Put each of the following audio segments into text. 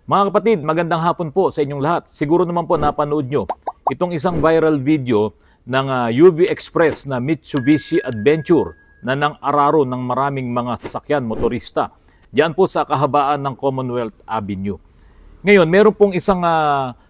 Mga kapatid, magandang hapon po sa inyong lahat. Siguro naman po napanood nyo itong isang viral video ng UV Express na Mitsubishi Adventure na nang-araro ng maraming mga sasakyan motorista. Diyan po sa kahabaan ng Commonwealth Avenue. Ngayon, meron pong isang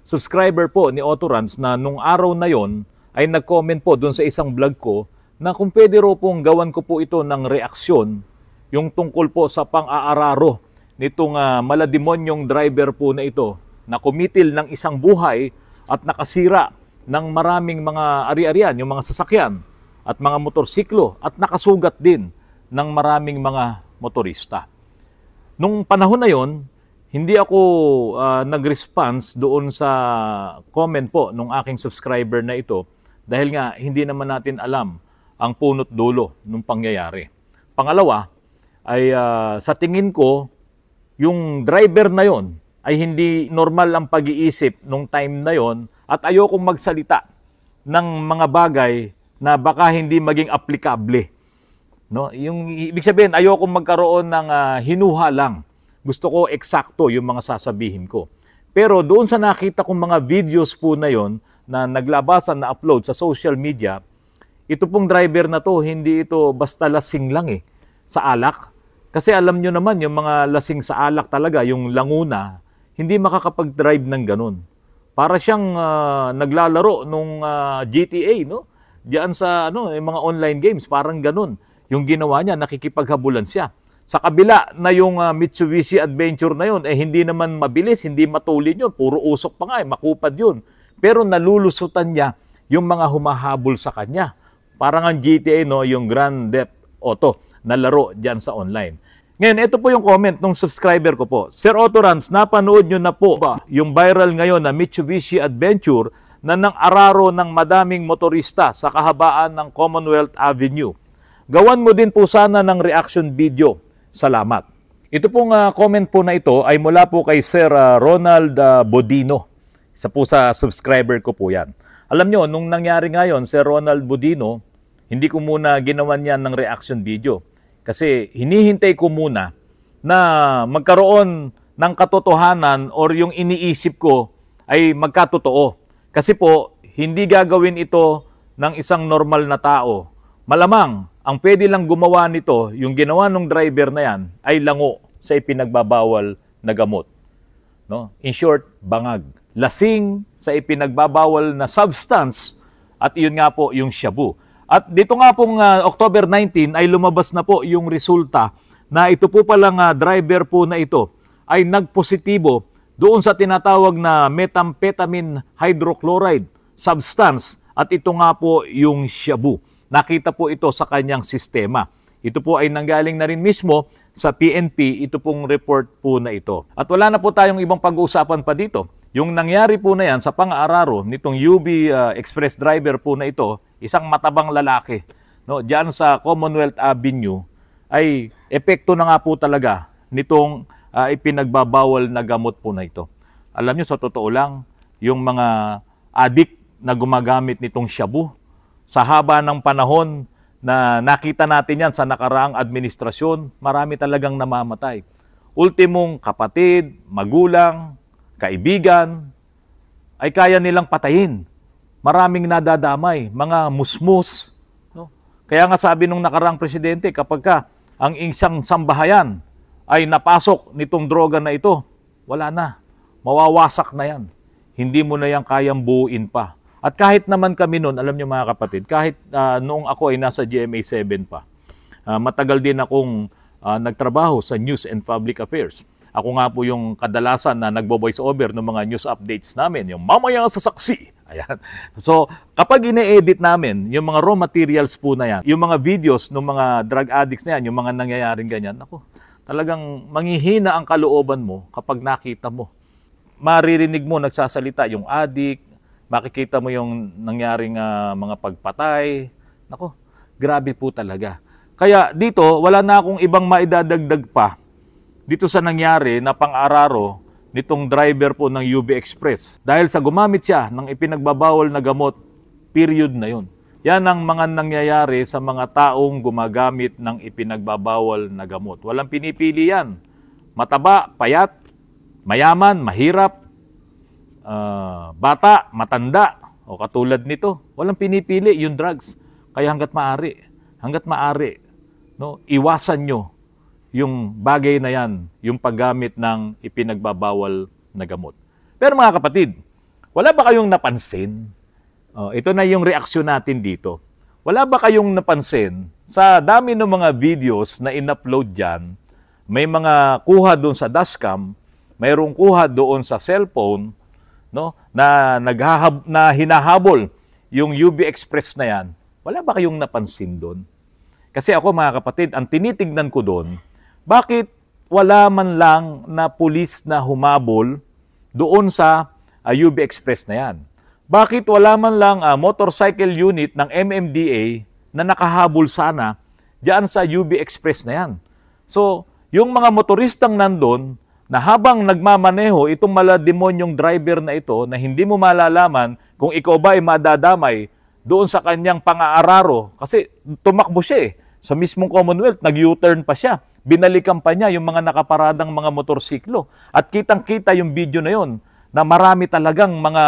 subscriber po ni Autorans na nung araw na yon ay nag-comment po doon sa isang vlog ko na kung pwede ro pong gawan ko po ito ng reaksyon yung tungkol po sa pang-aararo nitong malademonyong driver po na ito na kumitil ng isang buhay at nakasira ng maraming mga ari-arian, yung mga sasakyan at mga motorsiklo at nakasugat din ng maraming mga motorista. Nung panahon na yon, hindi ako nag-response doon sa comment po nung aking subscriber na ito dahil nga hindi naman natin alam ang punot dulo ng pangyayari. Pangalawa ay sa tingin ko, yung driver na yon ay hindi normal ang pag-iisip nung time na yon at ayokong magsalita ng mga bagay na baka hindi maging aplikable. No? Yung ibig sabihin, ayokong magkaroon ng hinuha lang. Gusto ko eksakto yung mga sasabihin ko. Pero doon sa nakita kong mga videos po na yon na naglabasan na upload sa social media, ito pong driver na to, hindi ito basta lasing lang sa alak. Kasi alam nyo naman, yung mga lasing sa alak talaga, yung languna, hindi makakapag-drive ng ganun. Para siyang naglalaro nung GTA, no? Diyan sa yung mga online games, parang ganun. Yung ginawa niya, nakikipaghabulan siya. Sa kabila na yung Mitsubishi Adventure na yun, hindi naman mabilis, hindi matulin yun. Puro usok pa nga, makupad yun. Pero nalulusutan niya yung mga humahabol sa kanya. Parang ang GTA, no, yung Grand Theft Auto na laro dyan sa online. Ngayon, ito po yung comment ng subscriber ko po. Sir Autorans, napanood nyo na po ba yung viral ngayon na Mitsubishi Adventure na nang-araro ng madaming motorista sa kahabaan ng Commonwealth Avenue? Gawan mo din po sana ng reaction video. Salamat. Ito pong comment po na ito ay mula po kay Sir Ronald Bodino. Isa po sa subscriber ko po yan. Alam nyo, nung nangyari ngayon, Sir Ronald Bodino, hindi ko muna ginawan yan ng reaction video. Kasi hinihintay ko muna na magkaroon ng katotohanan or yung iniisip ko ay magkatotoo. Kasi po, hindi gagawin ito ng isang normal na tao. Malamang, ang pwede lang gumawa nito, yung ginawa ng driver na yan, ay lango sa ipinagbabawal na gamot. No? In short, bangag. Lasing sa ipinagbabawal na substance at yun nga po yung shabu. At dito nga pong October 19 ay lumabas na po yung resulta na ito po palang driver po na ito ay nagpositibo doon sa tinatawag na methamphetamine hydrochloride substance at ito nga po yung shabu. Nakita po ito sa kanyang sistema. Ito po ay nanggaling na rin mismo sa PNP, ito pong report po na ito. At wala na po tayong ibang pag-uusapan pa dito. Yung nangyari po na yan sa pang-aararo nitong UV Express driver po na ito, isang matabang lalaki, no, diyan sa Commonwealth Avenue, ay epekto na nga po talaga nitong ipinagbabawal na gamot po na ito. Alam nyo, sa totoo lang, yung mga addict na gumagamit nitong shabu, sa haba ng panahon na nakita natin yan sa nakaraang administrasyon, marami talagang namamatay. Ultimong kapatid, magulang, kaibigan, ay kaya nilang patayin. Maraming nadadamay, mga musmus. No? Kaya nga sabi nung nakaraang presidente, kapag ang isang sambahayan ay napasok nitong droga na ito, wala na. Mawawasak na yan. Hindi mo na yan kayang buuin pa. At kahit naman kami noon, alam niyo mga kapatid, kahit noong ako ay nasa GMA 7 pa, matagal din akong nagtrabaho sa News and Public Affairs. Ako nga po yung kadalasan na nagbo-voice over ng mga news updates namin, yung mamaya sa saksi. Ayan. So, kapag ine-edit namin, yung mga raw materials po na yan, yung mga videos ng mga drug addicts na yan, yung mga nangyayaring ganyan, ako, talagang manghihina ang kalooban mo kapag nakita mo. Maririnig mo nagsasalita yung addict, makikita mo yung nangyaring mga pagpatay. Nako, grabe po talaga. Kaya dito, wala na akong ibang maidadagdag pa dito sa nangyari na pang-araro nitong driver po ng UV Express. Dahil sa gumamit siya ng ipinagbabawal na gamot, period na yun. Yan ang mga nangyayari sa mga taong gumagamit ng ipinagbabawal na gamot. Walang pinipili yan. Mataba, payat, mayaman, mahirap, bata, matanda, o katulad nito. Walang pinipili yung drugs. Kaya hanggat maaari, no, iwasan nyo yung bagay na yan, yung paggamit ng ipinagbabawal na gamot. Pero mga kapatid, wala ba kayong napansin? Ito na yung reaksyon natin dito. Wala ba kayong napansin sa dami ng mga videos na in-upload dyan, may mga kuha doon sa dashcam, mayroong kuha doon sa cellphone, no, na hinahabol yung UV Express na yan. Wala ba kayong napansin doon? Kasi ako mga kapatid, ang tinitignan ko doon, bakit wala man lang na pulis na humabol doon sa UV Express na yan? Bakit wala man lang motorcycle unit ng MMDA na nakahabol sana diyan sa UV Express na yan? So, yung mga motoristang nandun na habang nagmamaneho itong malademonyong driver na ito na hindi mo malalaman kung ikaw ba ay madadamay doon sa kanyang pang-aararo kasi tumakbo siya sa mismong Commonwealth, nag-U-turn pa siya. Binalikan pa niya yung mga nakaparadang mga motorsiklo. At kitang-kita yung video na yon na marami talagang mga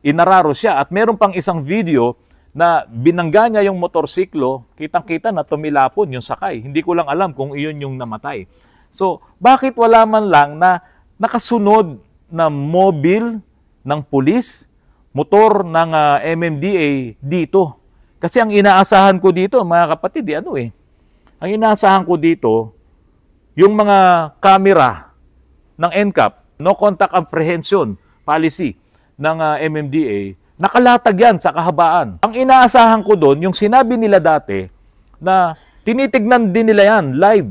inararo siya. At meron pang isang video na binangga niya yung motorsiklo, kitang-kita na tumilapon yung sakay. Hindi ko lang alam kung iyon yung namatay. So, bakit wala man lang na nakasunod na mobile ng pulis, motor ng MMDA dito? Kasi ang inaasahan ko dito, mga kapatid, ang inaasahan ko dito, yung mga camera ng NCAP, no contact apprehension policy ng MMDA, nakalatag yan sa kahabaan. Ang inaasahan ko doon, yung sinabi nila dati, na tinitignan din nila yan live,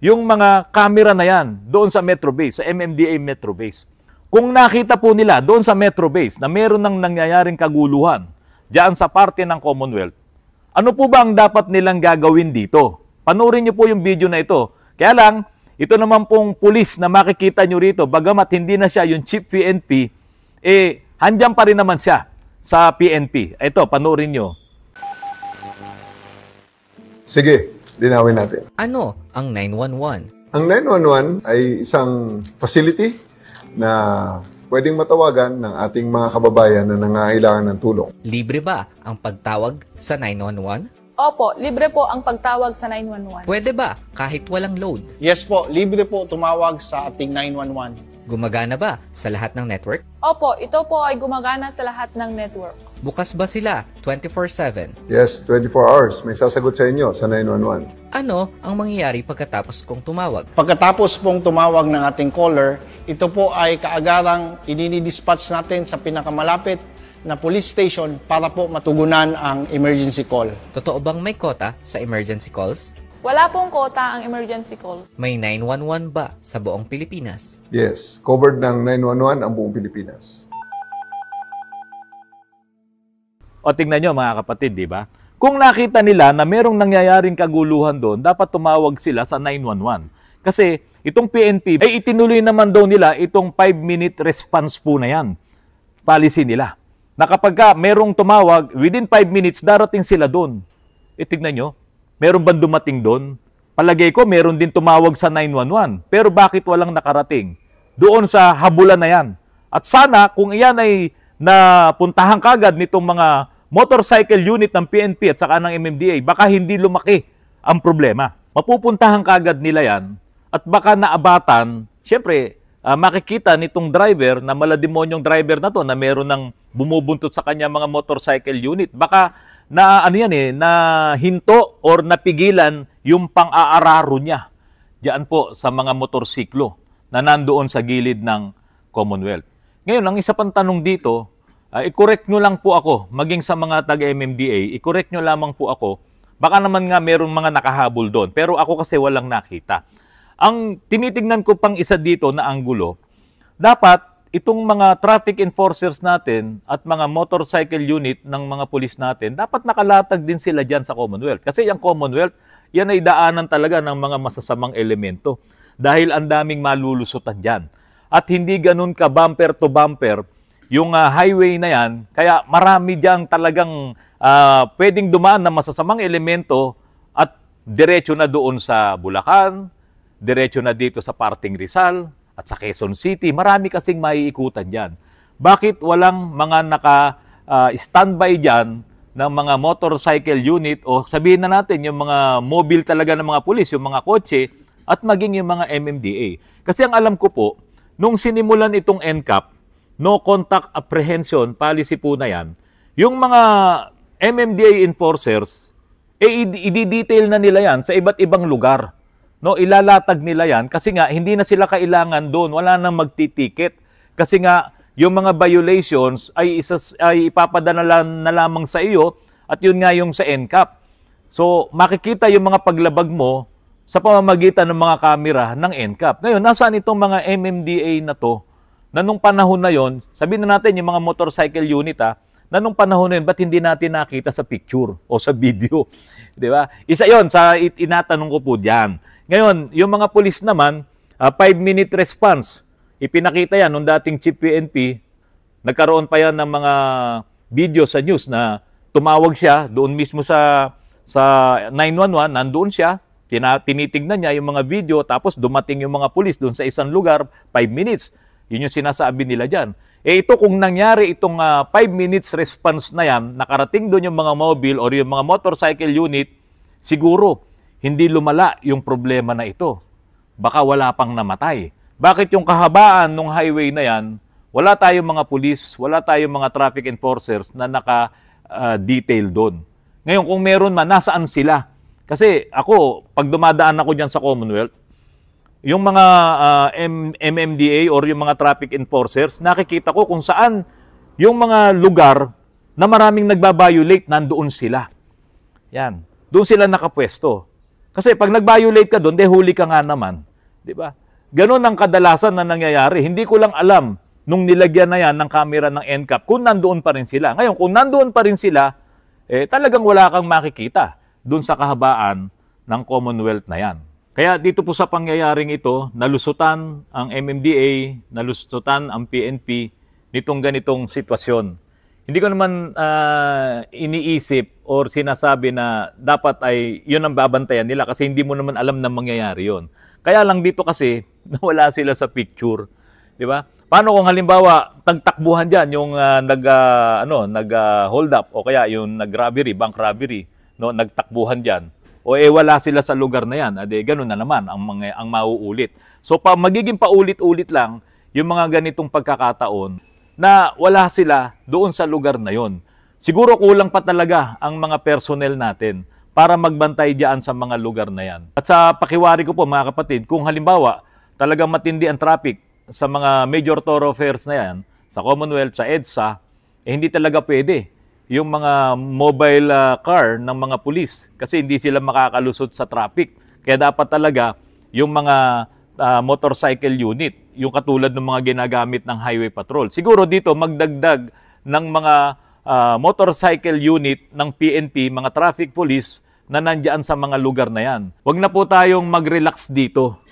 yung mga camera na yan doon sa Metro Base, sa MMDA Metro Base. Kung nakita po nila doon sa Metro Base na meron ng nangyayaring kaguluhan diyan sa parte ng Commonwealth, ano po ba ang dapat nilang gagawin dito? Panoorin niyo po yung video na ito. Kaya lang, ito naman pong pulis na makikita nyo rito, bagamat hindi na siya yung chief PNP, handyan pa rin naman siya sa PNP. Ito, panoorin nyo. Sige, linawin natin. Ano ang 911? Ang 911 ay isang facility na pwedeng matawagan ng ating mga kababayan na nangangailangan ng tulong. Libre ba ang pagtawag sa 911? Opo, libre po ang pagtawag sa 911. Pwede ba kahit walang load? Yes po, libre po tumawag sa ating 911. Gumagana ba sa lahat ng network? Opo, ito po ay gumagana sa lahat ng network. Bukas ba sila 24/7? Yes, 24 hours. May sasagot sa inyo sa 911. Ano ang mangyayari pagkatapos kong tumawag? Pagkatapos pong tumawag ng ating caller, ito po ay kaagarang idinidispatch natin sa pinakamalapit na police station para po matugunan ang emergency call. Totoo bang may kota sa emergency calls? Wala pong kota ang emergency calls. May 911 ba sa buong Pilipinas? Yes, covered ng 911 ang buong Pilipinas. O tingnan nyo mga kapatid, di ba? Kung nakita nila na merong nangyayaring kaguluhan doon, dapat tumawag sila sa 911. Kasi itong PNP, ay itinuloy naman daw nila itong 5-minute response po na yan. Policy nila. Na kapag merong tumawag, within 5 minutes, darating sila doon. Tignan nyo, meron bang dumating doon? Palagay ko, meron din tumawag sa 911. Pero bakit walang nakarating? Doon sa habulan na yan. At sana, kung iyan ay napuntahan kagad nitong mga motorcycle unit ng PNP at saka ng MMDA, baka hindi lumaki ang problema. Mapupuntahan kagad nila yan at baka naabatan, syempre, makikita nitong driver na malademonyong driver na to na meron ng bumubuntot sa kanya mga motorcycle unit. Baka na hinto or napigilan yung pang-aararo niya diyan po sa mga motorsiklo na nandoon sa gilid ng Commonwealth. Ngayon, ang isa pang tanong dito, i-correct nyo lang po ako, maging sa mga taga-MMDA, i-correct nyo lamang po ako, baka naman nga merong mga nakahabol doon, pero ako kasi walang nakita. Ang tinitingnan ko pang isa dito na anggulo, dapat itong mga traffic enforcers natin at mga motorcycle unit ng mga pulis natin, dapat nakalatag din sila dyan sa Commonwealth. Kasi yung Commonwealth, yan ay daanan talaga ng mga masasamang elemento dahil ang daming malulusutan dyan. At hindi ganun ka bumper to bumper yung highway na yan, kaya marami dyan talagang pwedeng dumaan na masasamang elemento at diretso na doon sa Bulacan, diretso na dito sa parting Rizal, at sa Quezon City. Marami kasing maiikutan dyan. Bakit walang mga naka-standby dyan ng mga motorcycle unit o sabihin na natin yung mga mobile talaga ng mga pulis, yung mga kotse at maging yung mga MMDA. Kasi ang alam ko po, nung sinimulan itong NCAP, no contact apprehension policy po na yan, yung mga MMDA enforcers, i-detail na nila yan sa iba't ibang lugar. No, ilalatag nila yan kasi nga hindi na sila kailangan doon, wala nang magtitiket. Kasi nga yung mga violations ay ipapadala na lamang sa iyo at yun nga yung sa NCAP. So makikita yung mga paglabag mo sa pamamagitan ng mga kamera ng NCAP. Ngayon, nasaan itong mga MMDA na to na nung panahon na yon, sabihin na natin yung mga motorcycle unit na nung panahon na yun, ba't hindi natin nakita sa picture o sa video? Di ba? Isa yon sa inatanong ko po diyan. Ngayon, yung mga pulis naman, 5-minute response. Ipinakita yan nung dating Chief PNP. Nagkaroon pa yan ng mga video sa news na tumawag siya doon mismo sa 911, nandoon siya, tinitignan niya yung mga video, tapos dumating yung mga pulis doon sa isang lugar, 5 minutes. Yun yung sinasabi nila dyan. Ito kung nangyari itong 5 minutes response na yan, nakarating doon yung mga mobile or yung mga motorcycle unit, siguro, hindi lumala yung problema na ito. Baka wala pang namatay. Bakit yung kahabaan ng highway na yan, wala tayong mga pulis, wala tayong mga traffic enforcers na naka-detail doon. Ngayon, kung meron man, nasaan sila? Kasi ako, pag dumadaan ako dyan sa Commonwealth, yung mga MMDA or yung mga traffic enforcers, nakikita ko kung saan yung mga lugar na maraming nagbabiolate, nandoon sila. Yan. Doon sila nakapwesto. Kasi pag nag-violate ka doon, huli ka nga naman. Di ba? Ganon ang kadalasan na nangyayari. Hindi ko lang alam nung nilagyan na yan ng camera ng NCAP kung nandoon pa rin sila. Ngayon, kung nandoon pa rin sila, talagang wala kang makikita doon sa kahabaan ng Commonwealth na yan. Kaya dito po sa pangyayaring ito, nalusutan ang MMDA, nalusutan ang PNP nitong ganitong sitwasyon. Hindi ko naman iniisip or sinasabi na dapat ay yun ang babantayan nila kasi hindi mo naman alam na mangyayari yun. Kaya lang dito kasi nawala sila sa picture, di ba? Paano kung halimbawa tagtakbuhan diyan yung nag-hold up o kaya yung nag-robbery, bank robbery, no, nagtakbuhan diyan. O wala sila sa lugar na yan, ganoon na naman ang mauulit. So magiging paulit-ulit lang yung mga ganitong pagkakataon na wala sila doon sa lugar na yon. Siguro kulang pa talaga ang mga personnel natin para magbantay diyan sa mga lugar na yan. At sa pakiwari ko po mga kapatid, kung halimbawa talagang matindi ang traffic sa mga major thoroughfares na yan, sa Commonwealth, sa EDSA, hindi talaga pwede yung mga mobile car ng mga pulis kasi hindi sila makakalusot sa traffic. Kaya dapat talaga yung mga motorcycle unit, yung katulad ng mga ginagamit ng highway patrol. Siguro dito magdagdag ng mga motorcycle unit ng PNP, mga traffic police na nandiyan sa mga lugar na yan. Huwag na po tayong mag-relax dito.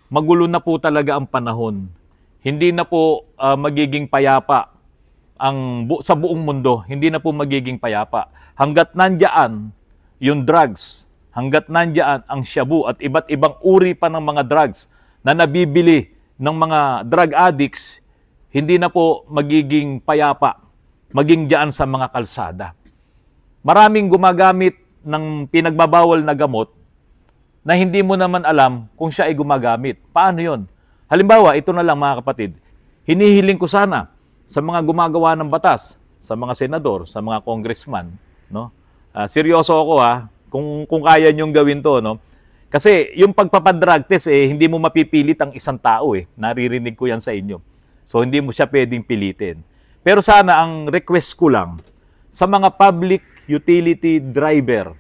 Magulo na po talaga ang panahon. Hindi na po magiging payapa sa buong mundo. Hindi na po magiging payapa. Hanggat nandiyan yung drugs, hanggat nandiyan ang shabu at iba't ibang uri pa ng mga drugs na nabibili ng mga drug addicts, hindi na po magiging payapa, maging diyan sa mga kalsada. Maraming gumagamit ng pinagbabawal na gamot na hindi mo naman alam kung siya ay gumagamit. Paano yon? Halimbawa, ito na lang mga kapatid, hinihiling ko sana sa mga gumagawa ng batas, sa mga senador, sa mga congressman, no? Seryoso ako kung kaya niyong gawin to, no? Kasi yung pagpapadrug test, hindi mo mapipilit ang isang tao, Naririnig ko yan sa inyo. So, hindi mo siya pwedeng pilitin. Pero sana, ang request ko lang, sa mga public utility driver,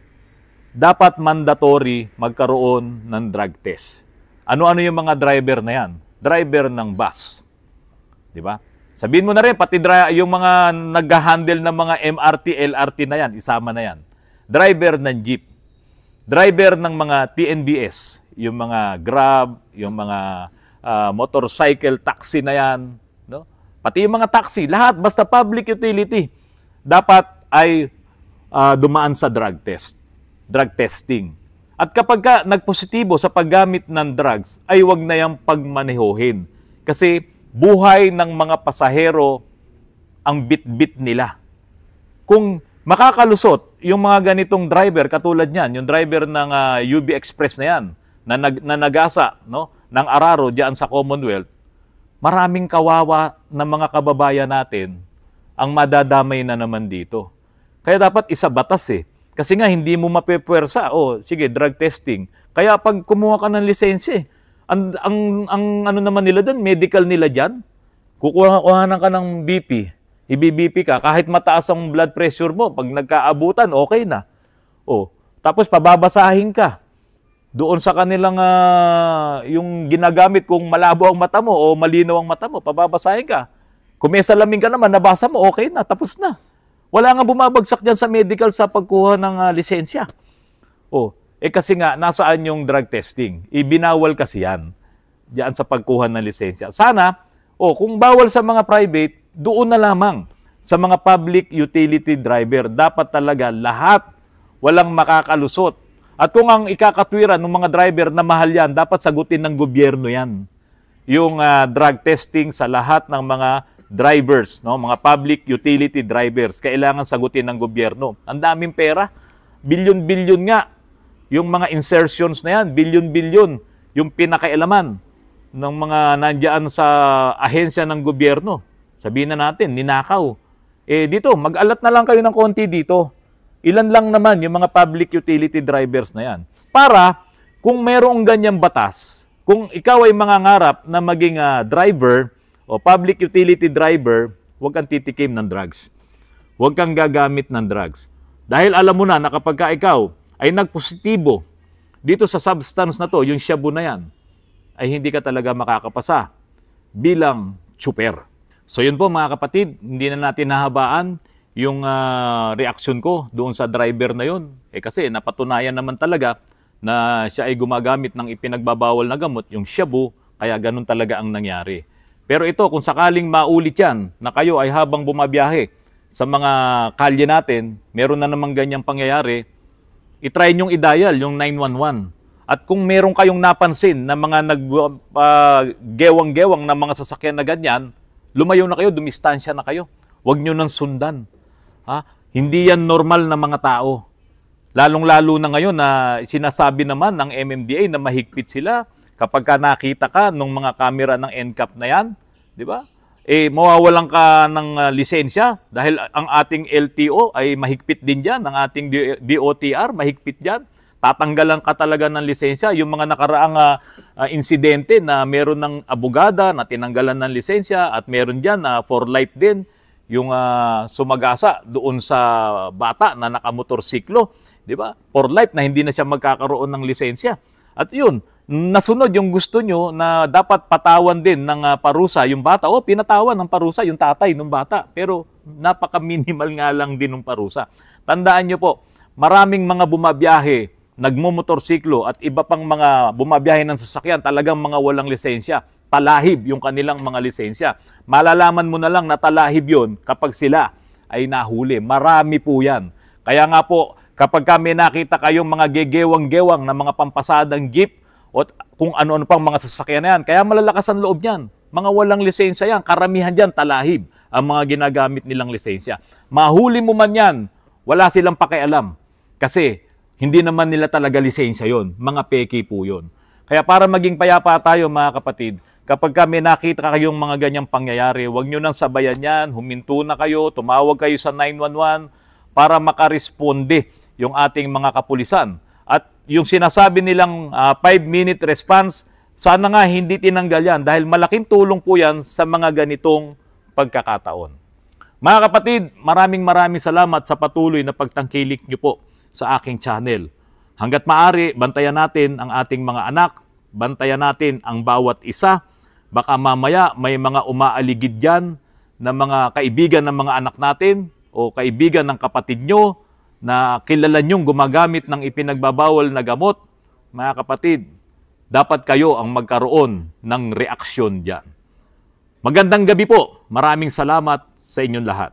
dapat mandatory magkaroon ng drug test. Ano-ano yung mga driver na yan? Driver ng bus. Di ba? Sabihin mo na rin, pati yung mga nag-handle ng mga MRT, LRT na yan, isama na yan. Driver ng jeep. Driver ng mga TNBS, yung mga Grab, yung mga motorcycle taxi na yan, no? Pati yung mga taxi, lahat, basta public utility, dapat ay dumaan sa drug test, drug testing. At kapag nagpositibo sa paggamit ng drugs, ay wag na yung pagmanehohin. Kasi buhay ng mga pasahero ang bit-bit nila. Kung makakalusot yung mga ganitong driver, katulad niyan, yung driver ng UB Express na yan, na nagasa, no, ng Araro diyan sa Commonwealth, maraming kawawa na mga kababayan natin ang madadamay na naman dito. Kaya dapat isabatas eh. Kasi nga hindi mo mapepwersa, sige, drug testing. Kaya pag kumuha ka ng lisensya, ang ano naman nila doon, medical nila diyan, kukuha ka ng BP, i-BP ka, kahit mataas ang blood pressure mo, pag nagkaabutan, okay na. Tapos pababasahin ka. Doon sa kanilang yung ginagamit kung malabo ang mata mo o malinaw ang mata mo, pababasahin ka. Kung may salamin ka naman, nabasa mo, okay na, tapos na. Wala nga bumabagsak dyan sa medical sa pagkuha ng lisensya. Kasi nga, nasaan yung drug testing? Ibinawal kasi yan, dyan sa pagkuha ng lisensya. Sana, kung bawal sa mga private, doon na lamang sa mga public utility driver. Dapat talaga lahat walang makakalusot. At kung ang ikakatwiran ng mga driver na mahal yan, dapat sagutin ng gobyerno yan. Yung drug testing sa lahat ng mga drivers, no? Mga public utility drivers, kailangan sagutin ng gobyerno. Ang daming pera, bilyon-bilyon nga. Yung mga insertions na yan, bilyon-bilyon yung pinakailaman ng mga nandiyan sa ahensya ng gobyerno. Sabihin na natin, ninakaw. Dito, mag-alat na lang kayo ng konti dito. Ilan lang naman yung mga public utility drivers na yan. Para, kung merong ganyang batas, kung ikaw ay mangangarap na maging driver o public utility driver, huwag kang titikim ng drugs. Huwag kang gagamit ng drugs. Dahil alam mo na kapag ikaw ay nagpositibo dito sa substance na to, yung shabu na yan, ay hindi ka talaga makakapasa bilang tsuper. So yun po mga kapatid, hindi na natin nahabaan yung reaksyon ko doon sa driver na yun. Kasi napatunayan naman talaga na siya ay gumagamit ng ipinagbabawal na gamot, yung shabu, kaya ganun talaga ang nangyari. Pero ito, kung sakaling maulit yan, na kayo ay habang bumabiyahe sa mga kalye natin, meron na namang ganyang pangyayari, itry nyong i-dial yung 911. At kung meron kayong napansin na mga gewang-gewang na mga sasakyan na ganyan, lumayo na kayo, dumistansya na kayo. Huwag nyo nang sundan. Hindi yan normal na mga tao. Lalong-lalo na ngayon na sinasabi naman ng MMDA na mahigpit sila kapag ka nakita ka ng mga kamera ng NCAP na yan, di ba? Mawawalan ka ng lisensya dahil ang ating LTO ay mahigpit din dyan, ang ating DOTR mahigpit dyan. Tatanggalan ka talaga ng lisensya. Yung mga nakaraang insidente na meron ng abogada na tinanggalan ng lisensya at meron dyan for life din, yung sumagasa doon sa bata na nakamotorsiklo, di ba? For life na hindi na siya magkakaroon ng lisensya. At yun, nasunod yung gusto nyo na dapat patawan din ng parusa yung bata. Pinatawan ng parusa yung tatay ng bata. Pero napaka-minimal nga lang din ng parusa. Tandaan nyo po, maraming mga bumabiyahe, nagmumotorsiklo at iba pang mga bumabiyahe ng sasakyan, talagang mga walang lisensya. Talahib yung kanilang mga lisensya. Malalaman mo na lang na talahib yun kapag sila ay nahuli. Marami po yan. Kaya nga po, kapag kami nakita kayong mga gegewang-gewang na mga pampasadang jeep o kung ano-ano pang mga sasakyan na yan, kaya malalakas ang loob yan. Mga walang lisensya yan. Karamihan dyan, talahib ang mga ginagamit nilang lisensya. Mahuli mo man yan, wala silang pakialam. Kasi hindi naman nila talaga lisensya yon. Mga peke po yon. Kaya para maging payapa tayo mga kapatid, kapag kami nakita kayong mga ganyang pangyayari, huwag nyo nang sabayan yan, huminto na kayo, tumawag kayo sa 911 para makaresponde yung ating mga kapulisan. At yung sinasabi nilang 5-minute response, sana nga hindi tinanggal yan dahil malaking tulong po yan sa mga ganitong pagkakataon. Mga kapatid, maraming salamat sa patuloy na pagtangkilik nyo po sa aking channel. Hanggat maaari, bantayan natin ang ating mga anak, bantayan natin ang bawat isa. Baka mamaya may mga umaaligid dyan na mga kaibigan ng mga anak natin o kaibigan ng kapatid nyo na kilala nyong gumagamit ng ipinagbabawal na gamot. Mga kapatid, dapat kayo ang magkaroon ng reaksyon dyan. Magandang gabi po. Maraming salamat sa inyong lahat.